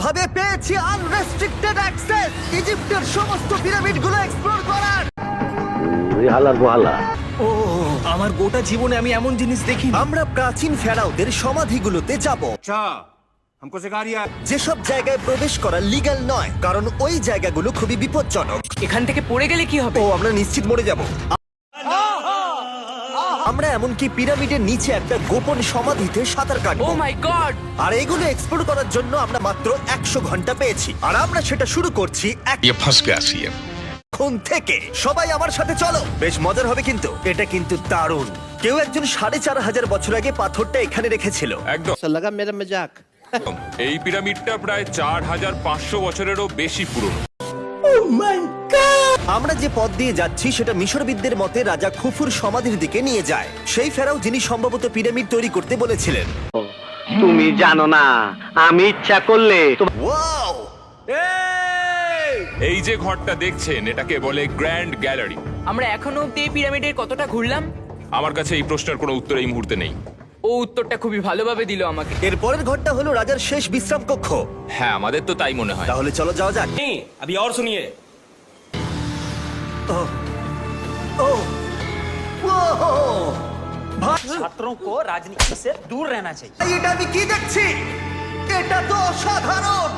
ভাবে পেয়েছি unrestricted access ইজিপ্টের সমস্ত পিরামিডগুলো এক্সপ্লোর করার। ও আমার গোটা জীবনে আমি এমন জিনিস দেখিনি। আমরা প্রাচীন ফেরাওদের সমাধিগুলোতে যাব, अच्छा हमको सिखा रिया है। যেসব জায়গায় প্রবেশ করা লিগ্যাল নয়, কারণ ওই জায়গাগুলো খুবই বিপজ্জনক। এখান থেকে পড়ে গেলে কি হবে? ও আমরা নিশ্চিত মরে যাব। আমরা এমনকি পিরামিডের নিচে একটা গোপন সমাধিতে সাঁতার ও কাটবো, মাই গড! আর এগুলো এক্সপ্লোর করার জন্য আমরা মাত্র 100 ঘন্টা পেয়েছি, আর আমরা সেটা শুরু করছি ये फंस गया सीएम। এখন থেকে। সবাই আমার সাথে চলো, বেশ মজার হবে কিন্তু। এটা কিন্তু দারুণ। কেউ একজন 4500 বছর আগে পাথরটা এখানে রেখেছিল। একদম লাগা মেরা মজাক। এই পিরামিডটা প্রায় 4500 বছরেরও বেশি পুরনো। আমরা যে পথ দিয়ে যাচ্ছি সেটা মিশরবিদদের মতে রাজা খুফুর সমাধির দিকে নিয়ে যায়, সেই ফেরাও যিনি সম্ভবত পিরামিড তৈরি করতে বলেছিলেন। তুমি জানো না, আমি ইচ্ছা করলে ওয়াও! এই যে ঘরটা দেখছেন এটাকে বলে গ্র্যান্ড গ্যালারি। আমরা এখনো অব্দি এই পিরামিডের কতটা ঘুরলাম? আমার কাছে এই প্রশ্নের কোনো উত্তর এই মুহূর্তে নেই। ও উত্তরটা খুবই ভালোভাবে দিল আমাকে। এর পরের ঘরটা হলো রাজার শেষ বিশ্রাম কক্ষ। হ্যাঁ আমাদের তো তাই মনে হয়। তাহলে চলো যাওয়া যাক। नहीं अभी और सुनिए। ও ও ও छात्रों को राजनीति से दूर रहना चाहिए। এটা আমি কি দেখছি? এটা তো অসাধারণ।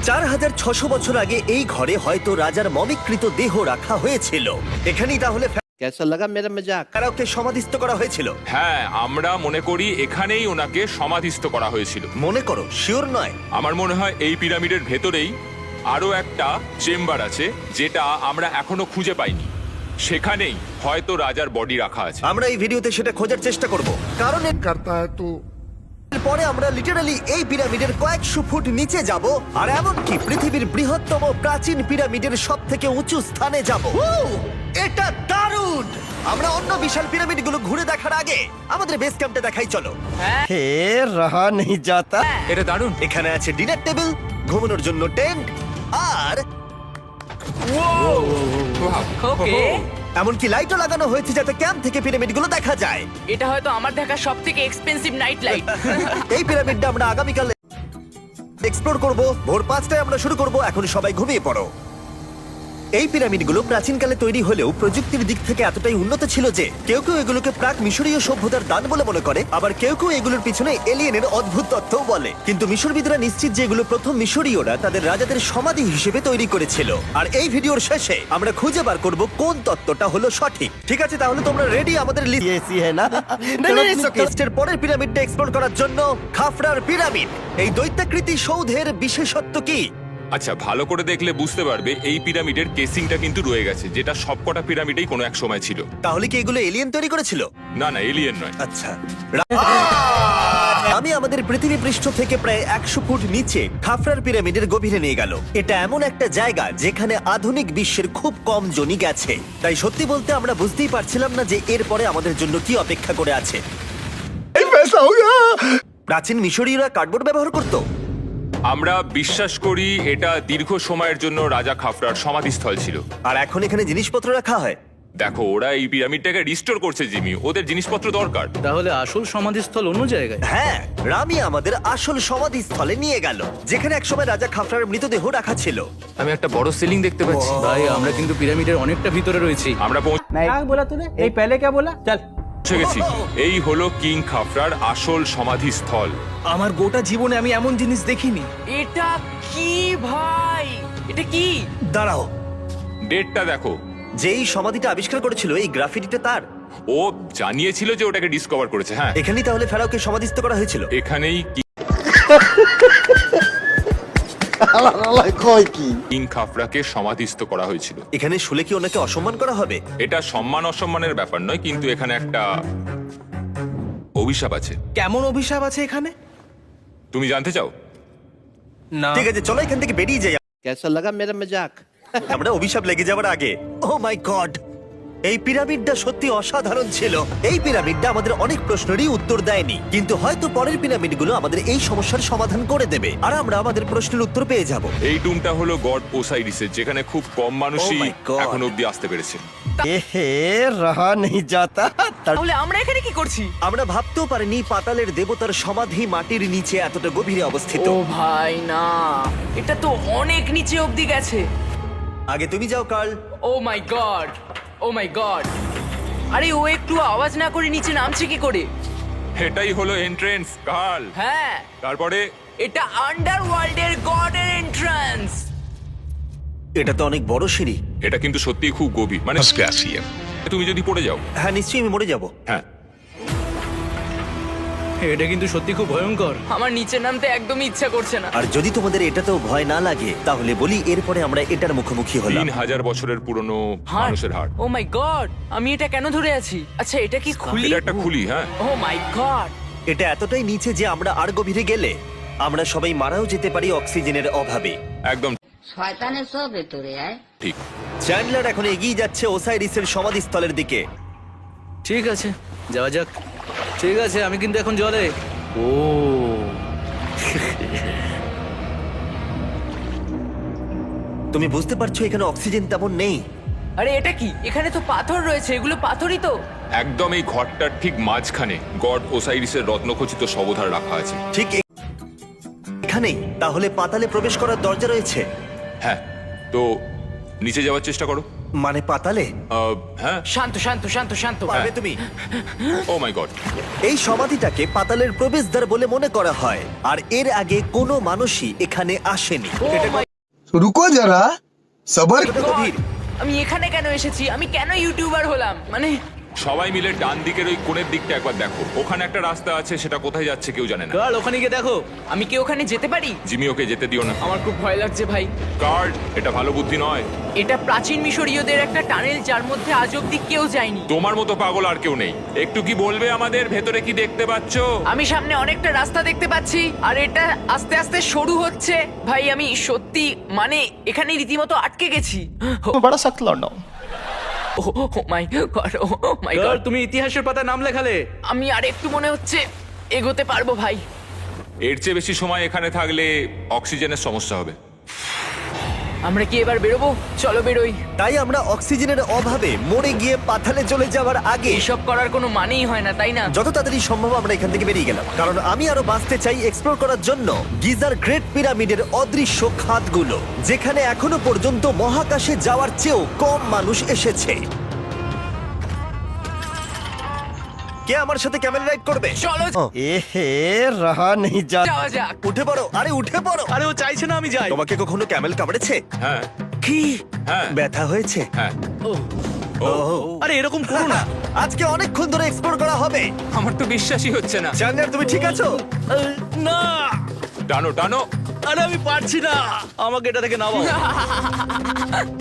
4600 বছর আগে এই ঘরে হয়তো রাজার মমিকৃত দেহ রাখা হয়েছিল। এখানেই তাহলে कैसा लगा मेरा मजाक? ফেরাওকে সমাধিস্থ করা হয়েছিল। হ্যাঁ আমরা মনে করি এখানেই ওনাকে সমাধিস্থ করা হয়েছিল। মনে করো, শিওর নয়। আমার মনে হয় এই পিরামিডের ভেতরেই আরো একটা চেম্বার আছে যেটা আমরা এখনো খুঁজে পাইনি। সেখানেই হয়তো রাজার বডি রাখা আছে। আমরা এই ভিডিওতে সেটা খোঁজার চেষ্টা করব, কারণ পরে আমরা লিটারালি এই পিরামিডের কয়েকশো ফুট নিচে যাব, আর এমনকি পৃথিবীর বৃহত্তম প্রাচীন পিরামিডের সব থেকে উঁচু স্থানে যাব। এটা দারুণ! আমরা অন্য বিশাল পিরামিডগুলো ঘুরে দেখার আগে আমাদের বেস ক্যাম্পটা দেখাই চলো। हे रहा नहीं जाता। এটা দারুণ। এখানে আছে ডিনার টেবিল, ঘুমানোর জন্য টেন্ট, আর ওকে, এমনকি লাইটও লাগানো হয়েছে যাতে ক্যাম্প থেকে পিরামিডগুলো দেখা যায়। এটা হয়তো আমার দেখা সবথেকে এক্সপেন্সিভ নাইট লাইট। এই পিরামিডটা আমরা আগামীকাল এক্সপ্লোর করব। ভোর 5টায় আমরা শুরু করব। এখন সবাই ঘুমিয়ে পড়ো। এই পিরামিডগুলো প্রাচীনকালে তৈরি হলেও প্রযুক্তির দিক থেকে এতটাই উন্নত ছিল যে কেউ কেউ এগুলোকে প্রাক মিশরীয় সভ্যতার দান বলে মনে করে, আবার কেউ কেউ এগুলোর পিছনে এলিয়েনের অদ্ভুত তত্ত্বও বলে। কিন্তু মিশরবিদরা নিশ্চিত যে এগুলো প্রথম মিশরীয়রা তাদের রাজাদের সমাধি হিসেবে তৈরি করেছিল। আর এই ভিডিওর শেষে আমরা খুঁজে বার করব কোন তত্ত্বটা হলো সঠিক। ঠিক আছে, তাহলে তোমরা রেডি আমাদের ऐसी है ना? नहीं नहीं it's okay। লিস্টের পরের পিরামিডটা এক্সপ্লোর করার জন্য? খাফরার পিরামিড। এই দৈত্যাকৃতি সৌধের বিশেষত্ব কি? আচ্ছা ভালো করে দেখলে বুঝতে পারবে এই পিরামিডের কেসিংটা কিন্তু রয়ে গেছে, যেটা সবকটা পিরামিডেই কোনো এক সময় ছিল। তাহলে কি এগুলো এলিয়েন তৈরি করেছিল? না না এলিয়েন নয়। আচ্ছা, আমি আমাদের পৃথিবী পৃষ্ঠ থেকে প্রায় 100 ফুট নিচে খাফরার পিরামিডের গভীরে নিয়ে গেল। এটা এমন একটা জায়গা যেখানে আধুনিক বিশ্বের খুব কম জনই গেছে, তাই সত্যি বলতে আমরা বুঝতেই পারছিলাম না যে এরপরে আমাদের জন্য কি অপেক্ষা করে আছে। প্রাচীন মিশরীয়রা কার্ডবোর্ড ব্যবহার করত। আমরা বিশ্বাস করি এটা দীর্ঘ সময়ের জন্য রাজা খাফরার সমাধিস্থল ছিল। আর এখন এখানে জিনিসপত্র রাখা হয়। দেখো ওরা এই পিরামিডটাকে রিস্টোর করছে জিমি, ওদের জিনিসপত্র দরকার। তাহলে আসল সমাধিস্থল অন্য জায়গায়। হ্যাঁ, রামি আমাদের আসল সমাধিস্থলে নিয়ে গেল, যেখানে একসময় রাজা খাফরার মৃতদেহ রাখা ছিল। আমি একটা বড় সিলিং দেখতে পাচ্ছি। ভাই আমরা কিন্তু পিরামিডের অনেকটা ভিতরে রয়েছি। আমরা क्या बोला तूने? यही पहले क्या बोला? चल পৌঁছে গেছি। এই হলো কিং খাফরার আসল সমাধিস্থল। আমার গোটা জীবনে আমি এমন জিনিস দেখিনি। এটা কি ভাই? এটা কি? দাঁড়াও, ডেটটা দেখো। যেই সমাধিটা আবিষ্কার করেছিল এই গ্রাফিটিটা তার। ও জানিয়েছিল যে ওটাকে ডিসকভার করেছে। হ্যাঁ এখানেই তাহলে ফেরাওকে সমাধিস্থ করা হয়েছিল। এখানেই কিং খাফরাকে সমাধিস্থ করা হয়েছিল। এখানে শুলে কি ওনাকে অসম্মান করা হবে? এটা সম্মান অসম্মানের ব্যাপার নয়, কিন্তু এখানে একটা অভিশাপ আছে। কেমন অভিশাপ আছে এখানে? তুমি জানতে চাও? না। ঠিক আছে, চলো এখান থেকে বেরিয়ে যাই। कैसा लगा मेरा मजाक? আমরা অভিশাপ লেগে যাওয়ার আগে, ও মাই গড, এই পিরামিডটা সত্যি অসাধারণ ছিল। এই পিরামিডটা আমাদের অনেক প্রশ্নেরই উত্তর দেয়নি, কিন্তু হয়তো পরের পিরামিডগুলো আমাদের এই সমস্যার সমাধান করে দেবে, আর আমরা আমাদের প্রশ্নের উত্তর পেয়ে যাব। এই টুমটা হলো গড ওসাইরিসের, যেখানে খুব কম মানুষই Oh my God! এখন অব্দি আসতে পেরেছে। এহে রহা নেই যাতা। তাহলে আমরা এখানে কি করছি? আমরা ভাবতেও পারিনি পাতালের দেবতার সমাধি মাটির নিচে এতটা গভীরে অবস্থিত। ও ভাই না, এটা তো অনেক নিচে অবধি গেছে। আগে তুমি যাও কার্ল। ও মাই গড, ও মাই গড। আরে ও একটু আওয়াজ না করে নিচে নামছে কি করে? এটাই হলো এন্ট্রেন্স কাল। হ্যাঁ, তারপরে এটা আন্ডারওয়ার্ল্ডের গডের এন্ট্রান্স। এটা তো অনেক বড় সিঁড়ি। এটা কিন্তু সত্যিই খুব গভীর, মানে তুমি যদি পড়ে যাও। হ্যাঁ নিশ্চয়ই আমি মরে যাব। হ্যাঁ, এটা কিন্তু সত্যি খুব ভয়ঙ্কর। আমার নিচে নামতে একদমই ইচ্ছা করছে না। আর যদি তোমাদের এটাতেও ভয় না লাগে তাহলে বলি এরপরে আমরা এটার মুখোমুখি হলাম। 3000 বছরের পুরনো হার্ট, মানুষের হাড়। ও মাই গড, আমি এটা কেন ধরে আছি? আচ্ছা এটা কি খুলি? এটা একটা খুলি, হ্যাঁ। ও মাই গড, এটা এতটাই নিচে যে আমরা আর গভীরে গেলে আমরা সবাই মারাও যেতে পারি অক্সিজেনের অভাবে। একদম শয়তানের সব ভেতরে আয়। ঠিক। চ্যান্ডলার এখন এগিয়ে যাচ্ছে ওসাইরিসের সমাধিস্থলের দিকে। ঠিক আছে, যাওয়া যাক। ঠিক আছে, আমি কিন্তু এখন জলে। ও তুমি বুঝতে পারছো এখানে অক্সিজেন তেমন নেই। আরে এটা কি? এখানে তো পাথর রয়েছে, এগুলো পাথরই তো। একদম এই ঘরটার ঠিক মাঝখানে গড ওসাইরিসের রত্নখচিত শবধার রাখা আছে। ঠিক এখানেই তাহলে পাতালে প্রবেশ করার দরজা রয়েছে। হ্যাঁ, তো নিচে যাওয়ার চেষ্টা করো। মানে পাতালে হ্যাঁ। শান্ত শান্ত শান্ত শান্ত। পারবে তুমি? ও মাই গড। এই সমাধিটাকে পাতালের প্রবেশদ্বার বলে মনে করা হয় আর এর আগে কোনো মানুষই এখানে আসেনি। এটা रुको जरा सबर কতটা গভীর? আমি এখানে কেন এসেছি? আমি কেন ইউটিউবার হলাম? মানে সবাই মিলে ডান দিকের ওই কোণের দিকটা একবার দেখো। ওখানে একটা রাস্তা আছে, সেটা কোথায় যাচ্ছে কেউ জানে না। কাল ওখানে গিয়ে দেখো। আমি কি ওখানে যেতে পারি? জিমি, ওকে যেতে দিও না। আমার খুব ভয় লাগছে ভাই। কার্ড, এটা ভালো বুদ্ধি নয়। এটা প্রাচীন মিশরীয়দের একটা টানেল যার মধ্যে আজ অব্দি কেউ যায়নি। তোমার মতো পাগল আর কেউ নেই। একটু কি বলবে আমাদের ভেতরে কি দেখতে পাচ্ছো? আমি সামনে অনেকটা রাস্তা দেখতে পাচ্ছি আর এটা আস্তে আস্তে সরু হচ্ছে। ভাই আমি সত্যি মানে এখানে রীতিমতো আটকে গেছি। বড় সख्त लौंडा। ও মাই গড, ও মাই কাল গড। তুমি ইতিহাসের পাতায় নাম লেখালে। আমি আর একটু মনে হচ্ছে এগোতে পারবো ভাই। এর চেয়ে বেশি সময় এখানে থাকলে অক্সিজেনের সমস্যা হবে। আমরা কি এবার বেরোবো? চলো বেরোই। তাই আমরা অক্সিজেনের অভাবে মরে গিয়ে পাতালে চলে যাওয়ার আগে এসব করার কোনো মানেই হয় না, তাই না? যত তাড়াতাড়ি সম্ভব আমরা এখান থেকে বেরিয়ে গেলাম, কারণ আমি আরো বাঁচতে চাই এক্সপ্লোর করার জন্য গিজার গ্রেট পিরামিডের অদৃশ্য খাতগুলো, যেখানে এখনো পর্যন্ত মহাকাশে যাওয়ার চেয়েও কম মানুষ এসেছে। কে আমার সাথে ক্যামেল রাইড করবে? চলো এহে রহা নেই যাতা। যাওয়া যাক। উঠে পড়ো, আরে উঠে পড়ো। আরে ও চাইছে না আমি যাই। তোমাকে কখনো ক্যামেল কামড়েছে? হ্যাঁ কি হ্যাঁ ব্যথা হয়েছে? হ্যাঁ। আরে এরকম করো না। আজকে অনেকক্ষণ ধরে এক্সপ্লোর করা হবে। আমার তো বিশ্বাসই হচ্ছে না। চ্যান্ডলার তুমি ঠিক আছো? না, টানো টানো। আরে আমি পারছি না, আমাকে এটা থেকে নামাও।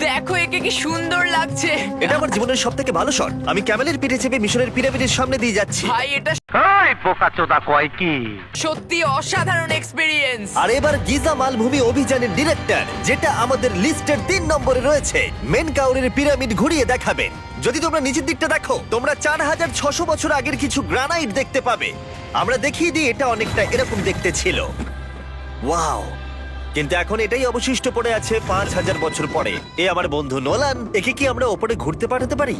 দেখো একে কি সুন্দর লাগছে। এটা আমার জীবনের সব থেকে ভালো শট। আমি ক্যামেলের পিঠে চেপে মিশরের পিরামিডের সামনে দিয়ে যাচ্ছি। ভাই এটা এই বোকাচোদা কয় কি? সত্যি অসাধারণ এক্সপেরিয়েন্স। আর এবার গিজা মালভূমি অভিযানের ডিরেক্টর, যেটা আমাদের লিস্টের 3 নম্বরে রয়েছে, মেন কাউরের পিরামিড ঘুরিয়ে দেখাবেন। যদি তোমরা নিচের দিকটা দেখো, তোমরা 4600 বছর আগের কিছু গ্রানাইট দেখতে পাবে। আমরা দেখিয়ে দিই, এটা অনেকটা এরকম দেখতে ছিল। ওয়াও! কিন্তু এখন এটাই অবশিষ্ট পড়ে আছে 5000 বছর পরে। এ আমার বন্ধু নোলান, একে কি আমরা ওপরে ঘুরতে পাঠাতে পারি?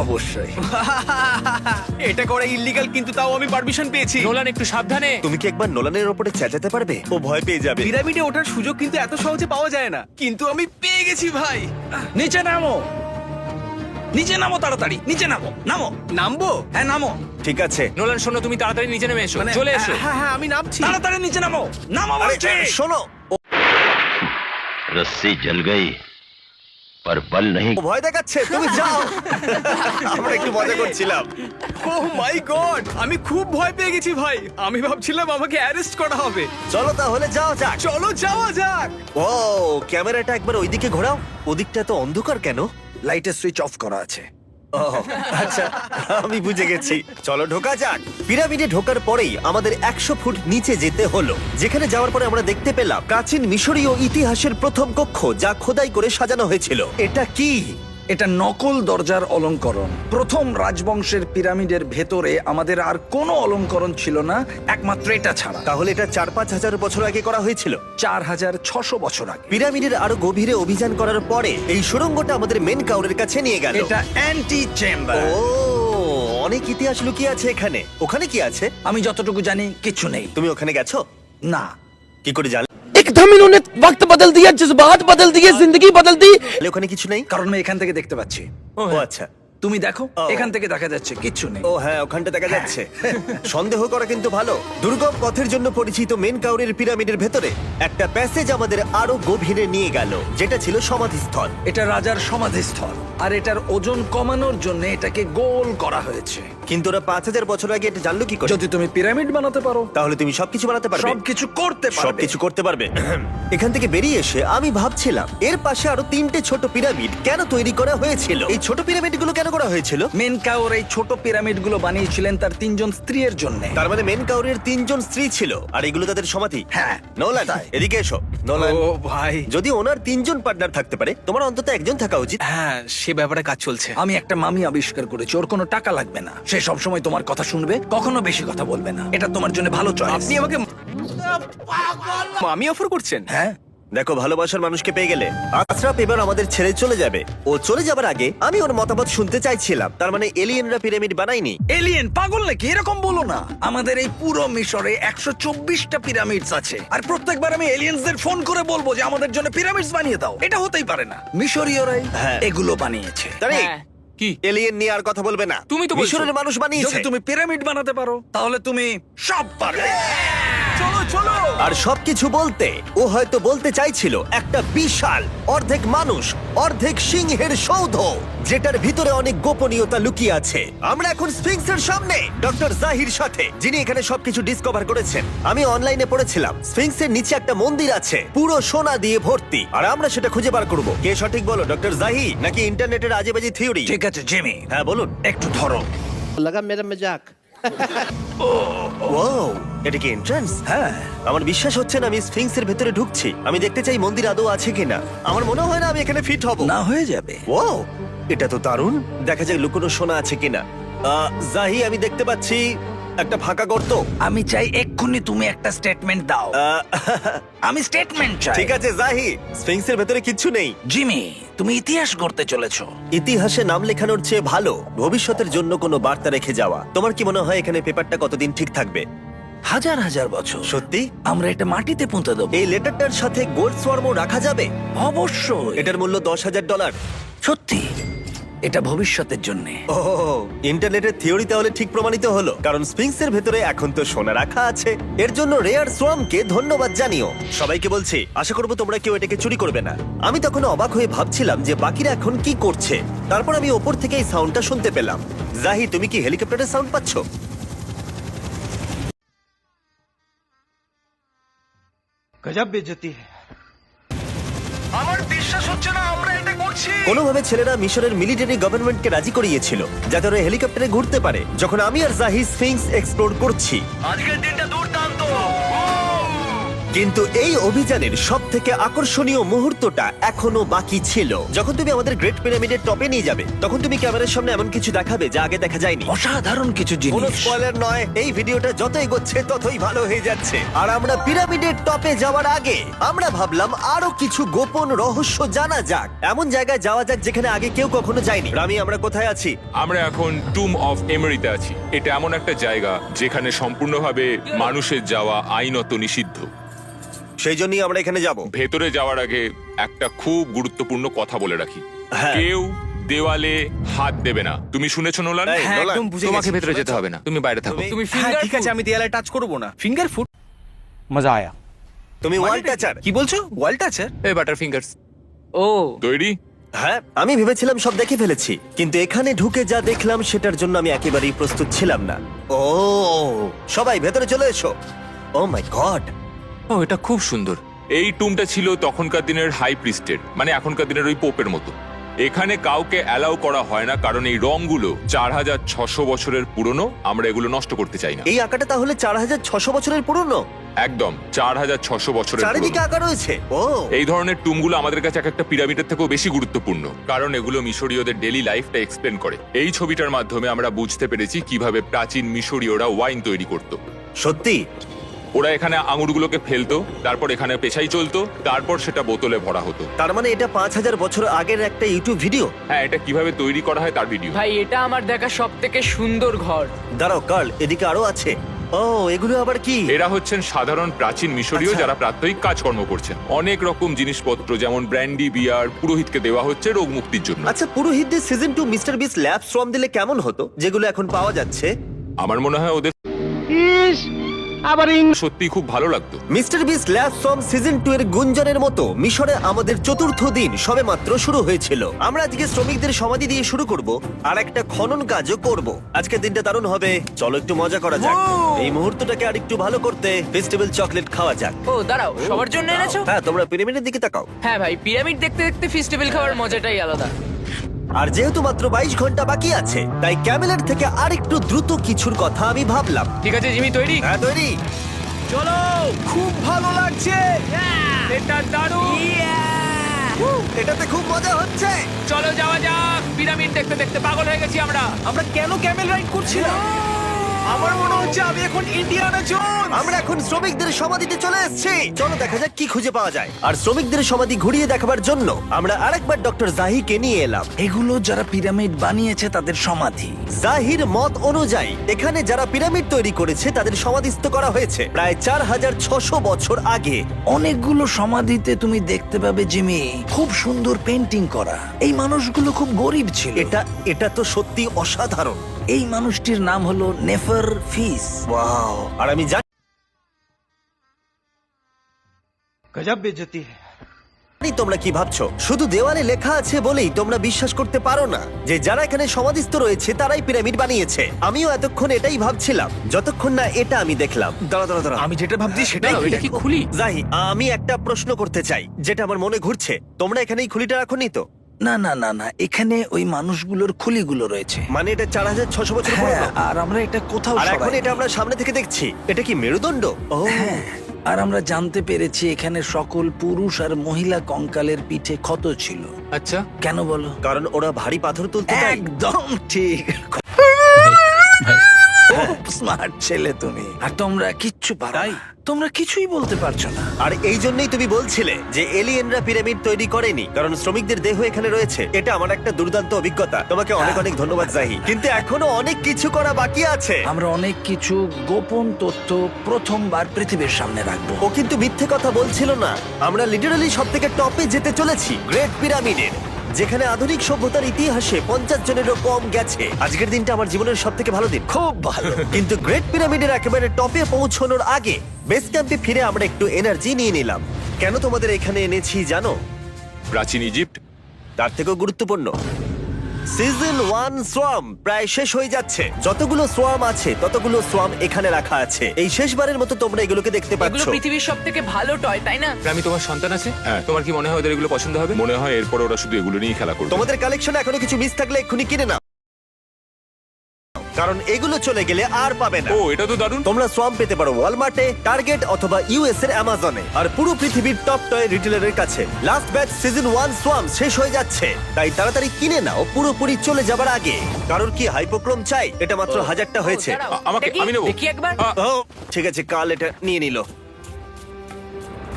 অবশ্যই। এটা করা ইল্লিগাল, কিন্তু তাও আমি পারমিশন পেয়েছি। নোলান, একটু সাবধানে। তুমি কি একবার নোলানের ওপরে চেঁচাতে পারবে? ও ভয় পেয়ে যাবে। পিরামিডে ওঠার সুযোগ কিন্তু এত সহজে পাওয়া যায় না, কিন্তু আমি পেয়ে গেছি ভাই। নিচে নামো, নিচে নামো, তাড়াতাড়ি নিচে নামো। নামো। নামবো? হ্যাঁ নামো। ঠিক আছে। নোলান শোনো, তুমি তাড়াতাড়ি নিচে নেমে এসো। চলে এসো। হ্যাঁ হ্যাঁ আমি নামছি। তাড়াতাড়ি নিচে নামো। নামো আরে, বলছি। শোনো, রস্সি জল গই पर बल नहीं। ও ভয় দেখাচ্ছে, তুমি যাও। আমরা একটু মজা করছিলাম। ও মাই গড, আমি খুব ভয় পেয়ে গেছি ভাই। আমি ভাবছিলাম আমাকে অ্যারেস্ট করা হবে। চলো তাহলে যাও যাক। চলো যাওয়া যাক। ও ক্যামেরাটা একবার ওইদিকে ঘোরাও। ওদিকটা তো অন্ধকার কেন? লাইটের সুইচ অফ করা আছে। ও আচ্ছা, আমি বুঝে গেছি। চলো ঢোকা যাক। পিরামিডে ঢোকার পরেই আমাদের 100 ফুট নিচে যেতে হলো, যেখানে যাওয়ার পরে আমরা দেখতে পেলাম প্রাচীন মিশরীয় ইতিহাসের প্রথম কক্ষ, যা খোদাই করে সাজানো হয়েছিল। এটা কি? এটা নকল দরজার অলঙ্করণ। প্রথম রাজবংশের পিরামিডের ভেতরে আমাদের আর কোনো অলঙ্করণ ছিল না, একমাত্র এটা ছাড়া। তাহলে এটা 4-5 হাজার বছর আগে করা হয়েছিল। 4600 বছর আগে। পিরামিডের আরো গভীরে অভিযান করার পরে এই সুড়ঙ্গটা আমাদের মেন কাউরের কাছে নিয়ে গেল। এটা অ্যান্টি চেম্বার। ও, অনেক ইতিহাস লুকিয়ে আছে এখানে। ওখানে কি আছে? আমি যতটুকু জানি কিছু নেই। তুমি ওখানে গেছো? না। কি করে জানলে? एकदम इन्होंने वक्त बदल दिया, जज्बात बदल दिए, जिंदगी बदल दी। ওখানে কিছু নেই? কারণ আমি এখান থেকে দেখতে পাচ্ছি। ও আচ্ছা। তুমি দেখো, ও। এখান থেকে দেখা যাচ্ছে কিচ্ছু নেই। ও হ্যাঁ, ওখানটা দেখা যাচ্ছে। সন্দেহ করা কিন্তু ভালো। দুর্গম পথের জন্য পরিচিত মেন কাউরের পিরামিডের ভেতরে একটা প্যাসেজ আমাদের আরো গভীরে নিয়ে গেল, যেটা ছিল সমাধিস্থল। এটা রাজার সমাধিস্থল, আর এটার ওজন কমানোর জন্য এটাকে গোল করা হয়েছে। কিন্তু ওরা 5000 বছর আগে এটা জানলো কি করে? যদি তুমি পিরামিড বানাতে পারো, তাহলে তুমি সবকিছু বানাতে পারবে। সবকিছু করতে পারবে। সবকিছু করতে পারবে। এখান থেকে বেরিয়ে এসে আমি ভাবছিলাম এর পাশে আরো 3টে ছোট পিরামিড কেন তৈরি করা হয়েছিল? এই ছোট পিরামিডগুলো কেন করা হয়েছিল? মেনকাওর এই ছোট পিরামিডগুলো বানিয়েছিলেন তার 3জন স্ত্রীর জন্য। তার মানে মেন কাউরের 3জন স্ত্রী ছিল, আর এগুলো তাদের সমাধি। হ্যাঁ। নোলান, এদিকে এসো। নোলান, ও ভাই, যদি ওনার 3জন পার্টনার থাকতে পারে, তোমার অন্তত একজন থাকা উচিত। হ্যাঁ, সে ব্যাপারে কাজ চলছে। আমি একটা মামি আবিষ্কার করেছি, ওর কোনো টাকা লাগবে না। সে সব সময় তোমার কথা শুনবে, কখনো বেশি কথা বলবে না। এটা তোমার জন্য ভালো চয়েস। আপনি আমাকে আমি অফার করছেন? হ্যাঁ, দেখো, ভালোবাসার মানুষকে পেয়ে গেলে আশরাফ এবার আমাদের ছেড়ে চলে যাবে। ও চলে যাবার আগে আমি ওর মতামত শুনতে চাইছিলাম। তার মানে এলিয়েনরা পিরামিড বানায়নি? এলিয়েন পাগল নাকি? এরকম বলো না। আমাদের এই পুরো মিশরে 124টা পিরামিডস আছে, আর প্রত্যেকবার আমি এলিয়েন্সদের ফোন করে বলবো যে আমাদের জন্য পিরামিডস বানিয়ে দাও। এটা হতেই পারে না। মিশরীয়রাই হ্যাঁ। এগুলো বানিয়েছে। তারে হ্যাঁ। কি? এলিয়েন নিয়ে আর কথা বলবে না। তুমি তো বলছো। মিশরের মানুষ বানিয়েছে। যদি তুমি পিরামিড বানাতে পারো, তাহলে তুমি সব পারবে। চলো চলো। আর সবকিছু বলতে ও হয়তো বলতে চাইছিল একটা বিশাল অর্ধেক মানুষ অর্ধেক সিংহের সৌধ, যেটার ভিতরে অনেক গোপনীয়তা লুকিয়ে আছে। আমরা এখন স্ফিংসের সামনে ডক্টর জাহির সাথে, যিনি এখানে সবকিছু ডিসকভার করেছেন। আমি অনলাইনে পড়েছিলাম স্ফিংসের নিচে একটা মন্দির আছে পুরো সোনা দিয়ে ভর্তি, আর আমরা সেটা খুঁজে বার করব। কে সঠিক বলো, ডক্টর জাহি নাকি ইন্টারনেটের আজেবাজি থিওরি? ঠিক আছে জিমি, হ্যাঁ বলুন। একটু ধরো। लगा मेरा मजाक। ও, এটা কি এন্ট্রান্স? হ্যাঁ, আমার বিশ্বাস হচ্ছে না আমি স্ফিংসের ভেতরে ঢুকছি। আমি দেখতে চাই মন্দির আদৌ আছে কিনা। আমার মনে হয় না আমি এখানে ফিট হব। না হয়ে যাবে। ও, এটা তো দারুণ। দেখা যাক লুকোনো সোনা আছে কিনা। জাহি, আমি দেখতে পাচ্ছি একটা ফাঁকা গর্ত। আমি চাই এক্ষুনি তুমি একটা স্টেটমেন্ট দাও। আহ, আমি স্টেটমেন্ট চাই। ঠিক আছে জাহি, স্ফিংসের ভেতরে কিচ্ছু নেই। জিমি, তুমি ইতিহাস করতে চলেছো। ইতিহাসে নাম লেখানোর চেয়ে ভালো ভবিষ্যতের জন্য কোনো বার্তা রেখে যাওয়া। তোমার কি মনে হয় এখানে পেপারটা কতদিন ঠিক থাকবে? হাজার হাজার বছর। সত্যি? আমরা এটা মাটিতে পুঁতে দেবো। এই লেটারটার সাথে গোল্ড সোয়ার্মও রাখা যাবে? অবশ্যই। এটার মূল্য $10,000। সত্যি, এটা ভবিষ্যতের জন্য। ও, ইন্টারনেটের থিওরি তাহলে ঠিক প্রমাণিত হলো, কারণ স্ফিংসের ভেতরে এখন তো সোনা রাখা আছে। এর জন্য রেয়ার সোয়ামকে ধন্যবাদ জানিও। সবাইকে বলছি, আশা করবো তোমরা কেউ এটাকে চুরি করবে না। আমি তখন অবাক হয়ে ভাবছিলাম যে বাকিরা এখন কি করছে। তারপর আমি ওপর থেকে এই সাউন্ডটা শুনতে পেলাম। জাহি, তুমি কি হেলিকপ্টারের সাউন্ড পাচ্ছ? गजब बेइज्जती है। আমার বিশ্বাস হচ্ছে না আমরা এটা করছি। কোনোভাবে ছেলেরা মিশরের মিলিটারি গভর্নমেন্টকে রাজি করিয়েছিল যাতে ওরা হেলিকপ্টারে ঘুরতে পারে যখন আমি আর জাহি স্ফিংস এক্সপ্লোর করছি। আজকের দিনটা দুর্দান্ত। কিন্তু এই অভিযানের সব থেকে আকর্ষণীয় মুহূর্তটা এখনো বাকি ছিল। যখন তুমি আমাদের গ্রেট পিরামিডের টপে নিয়ে যাবে, তখন তুমি ক্যামেরার সামনে এমন কিছু দেখাবে যা আগে দেখা যায়নি। অসাধারণ কিছু কোনো জিনিস। স্পয়লার নয়, এই ভিডিওটা যত এগোচ্ছে ততই ভালো হয়ে যাচ্ছে। আর আমরা পিরামিডের টপে যাওয়ার আগে আমরা ভাবলাম আরো কিছু গোপন রহস্য জানা যাক। এমন জায়গায় যাওয়া যাক যেখানে আগে কেউ কখনো যায়নি। রামি, আমরা কোথায় আছি? আমরা এখন টুম অফ এমেরিতে আছি। এটা এমন একটা জায়গা যেখানে সম্পূর্ণভাবে মানুষের যাওয়া আইনত নিষিদ্ধ। সেই জন্যই আমরা এখানে যাব। ভেতরে যাওয়ার আগে একটা খুব গুরুত্বপূর্ণ কথা বলে রাখি, হ্যাঁ। কেউ দেওয়ালে হাত দেবে না। তুমি শুনেছো নোলান? এই, হ্যাঁ, নোলান, একদম বুঝে তোমাকে গেছি। ভেতরে যেতে হবে না, তুমি বাইরে থাকো। তুমি- তুমি ফিঙ্গার, ঠিক আছে আমি দেয়ালে টাচ করব না। ফিঙ্গার ফুড मजा आया। তুমি ওয়াল টাচার। কি বলছো? ওয়াল টাচার? এই বাটার ফিঙ্গারস ও, তৈরি? হ্যাঁ, আমি ভেবেছিলাম সব দেখে ফেলেছি, কিন্তু এখানে ঢুকে যা দেখলাম সেটার জন্য আমি একেবারেই প্রস্তুত ছিলাম না। ও, সবাই ভেতরে চলে এসো। ও মাই গড, ও, এটা খুব সুন্দর। এই টুমটা ছিল তখনকার দিনের হাই প্রিস্টের, মানে এখনকার দিনের ওই পোপের মতো। এখানে কাউকে অ্যালাউ করা হয় না, কারণ এই রংগুলো 4600 বছরের পুরনো। আমরা এগুলো নষ্ট করতে চাই না। এই আঁকাটা তাহলে 4600 বছরের পুরনো। একদম 4600 বছরের চারিদিকে পুরনো। আঁকা রয়েছে। ও এই ধরনের টুমগুলো আমাদের কাছে এক একটা পিরামিডের থেকেও বেশি গুরুত্বপূর্ণ, কারণ এগুলো মিশরীয়দের ডেইলি লাইফটা এক্সপ্লেন করে। এই ছবিটার মাধ্যমে আমরা বুঝতে পেরেছি কিভাবে প্রাচীন মিশরীয়রা ওয়াইন তৈরি করত। সত্যি? ওরা এখানে আঙুরগুলোকে ফেলতো, তারপর এখানে পেশাই চলতো, তারপর সেটা বোতলে ভরা হতো। তার মানে এটা 5000 বছর আগের একটা ইউটিউব ভিডিও। হ্যাঁ, এটা কিভাবে তৈরি করা হয় তার ভিডিও। ভাই এটা আমার দেখা সব থেকে সুন্দর ঘর। দাঁড়াও কার্ল, এদিকে আরো আছে। ও এগুলো আবার কি? এরা হচ্ছেন সাধারণ প্রাচীন মিশরীয় আচ্ছা। যারা প্রাত্যহিক কাজকর্ম করছেন। অনেক রকম জিনিসপত্র যেমন ব্র্যান্ডি, বিয়ার পুরোহিতকে দেওয়া হচ্ছে রোগ মুক্তির জন্য। আচ্ছা, পুরোহিতদের সিজন 2 মিস্টার বিস ল্যাব শ্রম দিলে কেমন হতো, যেগুলো এখন পাওয়া যাচ্ছে? আমার মনে হয় ওদের সত্যি খুব ভালো লাগতো। মিস্টার বিস ল্যাব শ্রম সিজন 2 এর গুঞ্জনের মতো মিশরে আমাদের চতুর্থ দিন সবেমাত্র শুরু হয়েছিল। আমরা আজকে শ্রমিকদের সমাধি দিয়ে শুরু করব আর একটা খনন কাজও করব। আজকের দিনটা দারুণ হবে, চলো একটু মজা করা যাক। এই মুহূর্তটাকে আর একটু ভালো করতে ফেস্টিভ্যাল চকলেট খাওয়া যাক। ও দাঁড়াও, সবার জন্য এনেছো? হ্যাঁ, তোমরা পিরামিডের দিকে তাকাও। হ্যাঁ ভাই, পিরামিড দেখতে দেখতে ফেস্টিভ্যাল খাওয়ার মজাটাই আলাদা। আর যেহেতু মাত্র 22 ঘন্টা বাকি আছে, তাই ক্যামেলের থেকে আরেকটু দ্রুত কিছুর কথা আমি ভাবলাম। ঠিক আছে জিমি, তৈরি? হ্যাঁ, তৈরি। চলো, খুব ভালো লাগছে। এটা দারুণ। এটাতে খুব মজা হচ্ছে। চলো যাওয়া যাক। পিরামিড দেখতে দেখতে পাগল হয়ে গেছি আমরা। আমরা কেন ক্যামেল রাইড করছিলাম? আমার মনে হচ্ছে আমি এখন ইন্ডিয়ানা জোনস। আমরা এখন শ্রমিকদের সমাধিতে চলে এসেছি। চলো দেখা যাক কি খুঁজে পাওয়া যায়। আর শ্রমিকদের সমাধি ঘুরিয়ে দেখাবার জন্য আমরা আরেকবার ডক্টর জাহিকে নিয়ে এলাম। এগুলো যারা পিরামিড বানিয়েছে তাদের সমাধি। জাহির মত অনুযায়ী এখানে যারা পিরামিড তৈরি করেছে তাদের সমাধিস্থ করা হয়েছে প্রায় 4600 বছর আগে। অনেকগুলো সমাধিতে তুমি দেখতে পাবে জিমি, খুব সুন্দর পেন্টিং করা। এই মানুষগুলো খুব গরিব ছিল। এটা তো সত্যি অসাধারণ। এই মানুষটির নাম হলো নেফার ফিস। ওয়াও! আর আমি জানি তোমরা কি ভাবছো, শুধু দেওয়ালে লেখা আছে বলেই তোমরা বিশ্বাস করতে পারো না যে যারা এখানে সমাধিস্থ রয়েছে তারাই পিরামিড বানিয়েছে। আমিও এতক্ষণ এটাই ভাবছিলাম যতক্ষণ না এটা আমি দেখলাম। দাঁড়া, আমি যেটা ভাবছি সেটাই। এটা কি খুলি? জাহি, আমি একটা প্রশ্ন করতে চাই যেটা আমার মনে ঘুরছে। তোমরা এখানে এই খুলিটা রাখোনি তো? না না না না, এখানে ওই মানুষগুলোর খুলিগুলো রয়েছে। মানে এটা 4600 বছর হ্যাঁ, পুরনো। আর আমরা এটা কোথাও আর এখন সরাইনি। এটা আমরা সামনে থেকে দেখছি। এটা কি মেরুদণ্ড? ও হ্যাঁ, আর আমরা জানতে পেরেছি এখানে সকল পুরুষ আর মহিলা কঙ্কালের পিঠে ক্ষত ছিল। আচ্ছা, কেন বলো? কারণ ওরা ভারী পাথর তুলতে দেয়। একদম ঠিক। স্মার্ট ছেলে তুমি। আর তোমরা কিচ্ছু পারো না। তোমরা কিছুই বলতে পারছো না। আর এই জন্যই তুমি বলছিলে যে এলিয়েনরা পিরামিড তৈরি করেনি, কারণ শ্রমিকদের দেহ এখানে রয়েছে। এটা আমার একটা দুর্দান্ত অভিজ্ঞতা। তোমাকে অনেক অনেক ধন্যবাদ জাহি। কিন্তু এখনো অনেক কিছু করা বাকি আছে। আমরা অনেক কিছু গোপন তথ্য প্রথমবার পৃথিবীর সামনে রাখবো। ও কিন্তু মিথ্যে কথা বলছিল না। আমরা লিটারালি সব থেকে টপে যেতে চলেছি, গ্রেট পিরামিডের, যেখানে আধুনিক সভ্যতার ইতিহাসে 50 জনেরও কম গেছে। আজকের দিনটা আমার জীবনের সব থেকে ভালো দিন। খুব ভালো। কিন্তু গ্রেট পিরামিডের একেবারে টপে পৌঁছানোর আগে বেস ক্যাম্পে ফিরে আমরা একটু এনার্জি নিয়ে নিলাম। কেন তোমাদের এখানে এনেছি জানো? প্রাচীন ইজিপ্ট। তার থেকেও গুরুত্বপূর্ণ, সিজন 1 সোয়াম প্রায় শেষ হয়ে যাচ্ছে। যতগুলো সোয়াম আছে ততগুলো সোয়াম এখানে রাখা আছে। এই শেষবারের মতো তোমরা এগুলোকে দেখতে এগুলো পাচ্ছ। পৃথিবীর সব থেকে ভালো টয়, তাই না? আমি তোমার সন্তান আছে, হ্যাঁ, তোমার কি মনে হয় ওদের এগুলো পছন্দ হবে? মনে হয় এরপর ওরা শুধু এগুলো নিয়েই খেলা করবে। তোমাদের কালেকশনে এখনো কিছু মিস থাকলে এক্ষুনি কিনে নাও, কারণ এগুলো চলে গেলে আর পাবে না। ও, এটা তো দারুণ। তোমরা সোয়াম পেতে পারো ওয়ালমার্টে, টার্গেট অথবা ইউএস এর অ্যামাজনে, আর পুরো পৃথিবীর টপ টয় রিটেলারের কাছে। লাস্ট ব্যাচ সিজন 1 সোয়াম শেষ হয়ে যাচ্ছে, তাই তাড়াতাড়ি কিনে নাও পুরোপুরি চলে যাবার আগে। কারণ কি হাইপোক্রোম চাই? এটা মাত্র 1000টা হয়েছে। দাঁড়াও, আমাকে- দেখি, আমি নেবো। দেখি একবার। ও ঠিক আছে, কাল এটা নিয়ে নিল।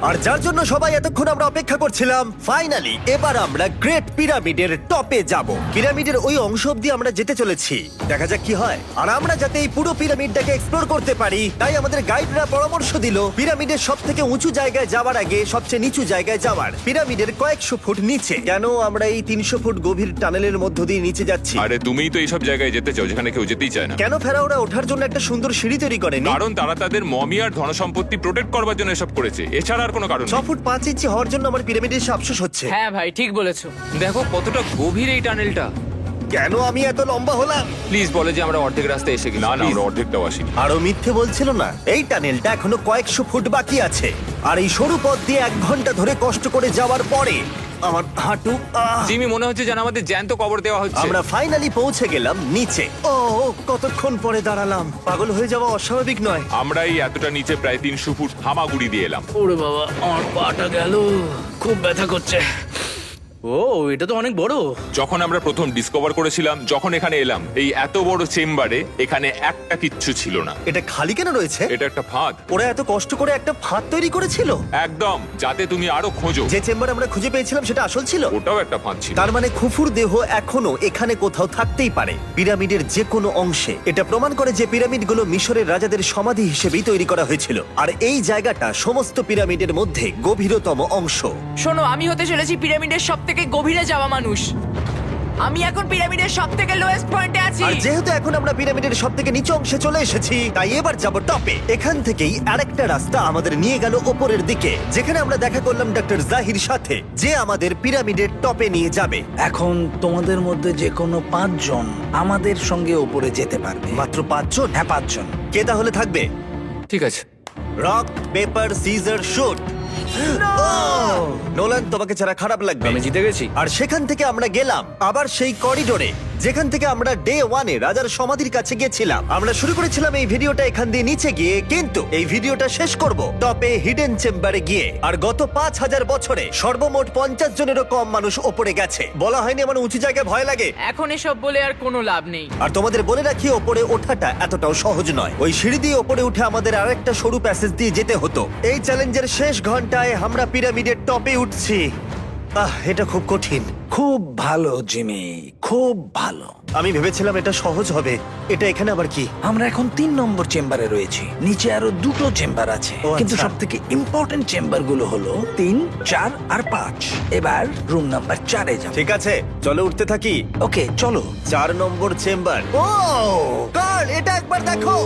আর যার জন্য সবাই এতক্ষণ আমরা অপেক্ষা করছিলাম, ফাইনালি এবার আমরা গ্রেট পিরামিডের টপে যাব। পিরামিডের ওই অংশ অব্দি আমরা যেতে চলেছি, দেখা যাক কি হয়। আর আমরা যাতে এই পুরো পিরামিডটাকে এক্সপ্লোর করতে পারি, তাই আমাদের গাইডরা পরামর্শ দিল পিরামিডের সব থেকে উঁচু জায়গায় যাওয়ার আগে সবচেয়ে নিচু জায়গায় যাওয়ার, পিরামিডের কয়েকশো ফুট নিচে। কেন আমরা এই 300 ফুট গভীর টানেলের মধ্য দিয়ে নিচে যাচ্ছি? আরে তুমিই তো এইসব জায়গায় যেতে চাও যেখানে কেউ যেতেই চায় না। কেন ফেরাওরা ওঠার জন্য একটা সুন্দর সিঁড়ি তৈরি করেনি? কারণ তারা তাদের মমি আর ধনসম্পত্তি প্রোটেক্ট করবার জন্য এসব করেছে, এছাড়া আর কোনো কারণ 6 নেই। ফুট 5 ইঞ্চি হওয়ার জন্য আমার পিরামিডের এসে আফসোস হচ্ছে। হ্যাঁ ভাই, ঠিক বলেছো। দেখো কতটা গভীর এই টানেলটা। কেন আমি এত লম্বা হলাম? প্লিজ বলে যে আমরা অর্ধেক রাস্তায় এসে গেছি। না না, আমরা অর্ধেকটাও আসিনি। আরো মিথ্যে বলছিল না। এই টানেলটা এখনো কয়েকশো ফুট বাকি আছে, আর এই সরু পথ দিয়ে 1 ঘন্টা ধরে কষ্ট করে যাওয়ার পরে আমার হাঁটু জিমি, মনে হচ্ছে যেন আমাদের জ্যান্ত কবর দেওয়া হচ্ছে। আমরা ফাইনালি পৌঁছে গেলাম নিচে। ও কতক্ষণ পরে দাঁড়ালাম, পাগল হয়ে যাওয়া অস্বাভাবিক নয়। আমরা এই এতটা নিচে প্রায় 300 ফুট হামাগুড়ি দিয়ে এলাম। ওরে বাবা, আমার পাটা গেল, খুব ব্যথা করছে। ও, এটা তো অনেক বড়। যখন আমরা প্রথম ডিসকভার করেছিলাম, যখন এখানে এলাম, এই এত বড় চেম্বারে এখানে একটা কিচ্ছু ছিল না। এটা খালি কেন রয়েছে? এটা একটা ফাঁদ। ওরা এত কষ্ট করে একটা ফাঁদ তৈরি করেছিল একদম, যাতে তুমি আরো খোঁজো। যে চেম্বার আমরা খুঁজে পেয়েছিলাম সেটা আসল ছিল। ওটাও একটা ফাঁদ ছিল। তার মানে খুফুর দেহ এখনো এখানে কোথাও থাকতেই পারে, পিরামিডের যে কোনো অংশে। এটা প্রমাণ করে যে পিরামিডগুলো মিশরের রাজাদের সমাধি হিসেবেই তৈরি করা হয়েছিল, আর এই জায়গাটা সমস্ত পিরামিডের মধ্যে গভীরতম অংশ। শোনো, আমি হতে চলেছি পিরামিডের সব থেকে গভীরে যাওয়া মানুষ। আমি এখন পিরামিডের সব থেকে লোয়েস্ট পয়েন্টে আছি। আর যেহেতু এখন আমরা পিরামিডের সব থেকে নিচু অংশে চলে এসেছি, তাই এবার যাব টপে। এখান থেকেই আরেকটা রাস্তা আমাদের নিয়ে গেল ওপরের দিকে, যেখানে আমরা দেখা করলাম ডক্টর জাহির সাথে, যে আমাদের পিরামিডের টপে নিয়ে যাবে। এখন তোমাদের মধ্যে যে কোনো 5 জন আমাদের সঙ্গে উপরে যেতে পারবে। মাত্র 5 জন? হ্যাঁ, 5 জন। কে তাহলে থাকবে? ঠিক আছে। Rock paper scissor shoot. Nolan, তোমাকে ছাড়া খারাপ লাগবে। আমি জিতে গেছি। আর সেখান থেকে আমরা গেলাম আবার সেই করিডোরে, যেখান থেকে আমরা ডে 1-এ রাজার সমাধির কাছে গেছিলাম। আমরা শুরু করেছিলাম এই ভিডিওটা এখান দিয়ে নিচে গিয়ে, কিন্তু এই ভিডিওটা শেষ করব টপে হিডেন চেম্বারে গিয়ে। আর গত 5000 বছরে সর্বমোট 50 জনেরও কম মানুষ ওপরে গেছে। বলা হয়নি আমার উঁচু জায়গায় ভয় লাগে। এখন এসব বলে আর কোনো লাভ নেই। আর তোমাদের বলে রাখি, ওপরে ওঠাটা এতটাও সহজ নয়। ওই সিঁড়ি দিয়ে ওপরে উঠে আমাদের আরেকটা সরু প্যাসেজ দিয়ে যেতে হতো। এই চ্যালেঞ্জের শেষ ঘন্টায় আমরা পিরামিডের টপে উঠছি। এটা খুব কঠিন। খুব ভালো জিমি, খুব ভালো। আমি ভেবেছিলাম এটা সহজ হবে। এটা এখানে আবার কি? আমরা এখন 3 নম্বর চেম্বারে রয়েছি। নিচে আরো 2টো চেম্বার আছে, ও, কিন্তু আচ্ছা। সব থেকে ইম্পর্টেন্ট চেম্বার গুলো হলো 3, 4 আর 5। এবার রুম নাম্বার 4-এ যাব। ঠিক আছে, চলো উঠতে থাকি। ওকে, চলো। 4 নম্বর চেম্বার। ও কার্ল, এটা একবার দেখো।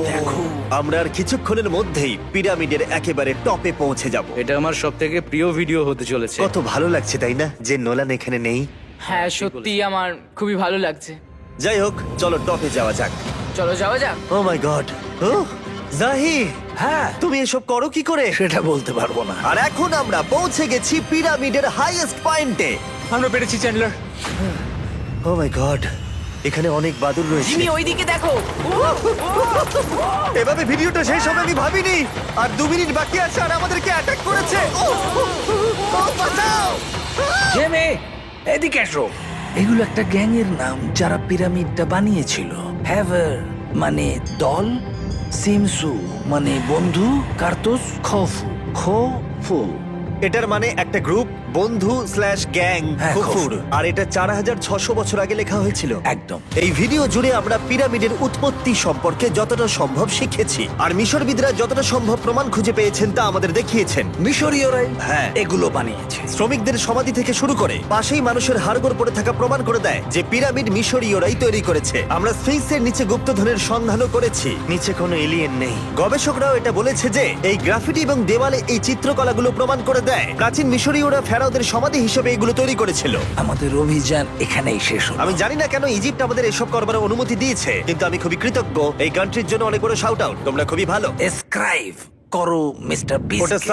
দেখো, আমরা আর কিছুক্ষণের মধ্যেই পিরামিডের একেবারে টপে পৌঁছে যাব। এটা আমার সব থেকে প্রিয় ভিডিও হতে চলেছে। কত ভালো লাগছে তাই না, যে নোলান এখানে নেই। হ্যাঁ, সত্যি আমার খুবই ভালো লাগছে। যাই হোক, চলো টপে যাওয়া যাক। চলো যাওয়া যাক। ও মাই গড। ও জাহি, হ্যাঁ, তুমি এসব করো কি করে? সেটা বলতে পারবো না। আর এখন আমরা পৌঁছে গেছি পিরামিডের হাইয়েস্ট পয়েন্টে। আমরা পেরেছি চ্যান্ডলার। ও মাই গড, এখানে অনেক বাদুড় রয়েছে। জিমি, ওইদিকে দেখো। এভাবে ভিডিওটা শেষ হবে আমি ভাবিনি। আর 2 মিনিট বাকি আছে, আর আমাদেরকে অ্যাটাক করেছে। বাঁচাও! জেমে, এদিকে এসো। এগুলো একটা গ্যাংয়ের নাম যারা পিরামিডটা বানিয়েছিল। হ্যাভার মানে দল, সিমসু মানে বন্ধু, কার্তুস খোফু। এটার মানে একটা গ্রুপ, বন্ধু স্ল্যাশ গ্যাং, হ্যাঁ, কুকুর। খুফুর। আর এটা 4600 বছর আগে লেখা হয়েছিল। একদম। এই ভিডিও জুড়ে আমরা পিরামিডের উৎপত্তি সম্পর্কে যতটা সম্ভব শিখেছি, আর মিশরবিদরা যতটা সম্ভব প্রমাণ খুঁজে পেয়েছেন তা আমাদের দেখিয়েছেন। মিশরীয়রাই হ্যাঁ। এগুলো বানিয়েছে। শ্রমিকদের সমাধি থেকে শুরু করে পাশেই মানুষের হাড়গোড় পড়ে থাকা প্রমাণ করে দেয় যে পিরামিড মিশরীয়রাই তৈরি করেছে। আমরা স্ফিংসের নিচে গুপ্তধনের সন্ধানও করেছি, নিচে কোনো এলিয়েন নেই। গবেষকরাও এটা বলেছে যে এই গ্রাফিটি এবং দেওয়ালে এই চিত্রকলাগুলো প্রমাণ করে দেয় প্রাচীন মিশরীয়রা ফেরাওদের সমাধি হিসেবে এগুলো তৈরি করেছিল। আমাদের অভিযান এখানেই শেষ হলো। আমি জানি না কেন ইজিপ্ট আমাদের এসব করবার অনুমতি দিয়েছে, কিন্তু আমি খুবই কৃতজ্ঞ। এই কান্ট্রির জন্য অনেক বড় শাউট আউট, তোমরা খুবই ভালো। এসক্রাইব করো মিস্টার ওটা বিস্ট।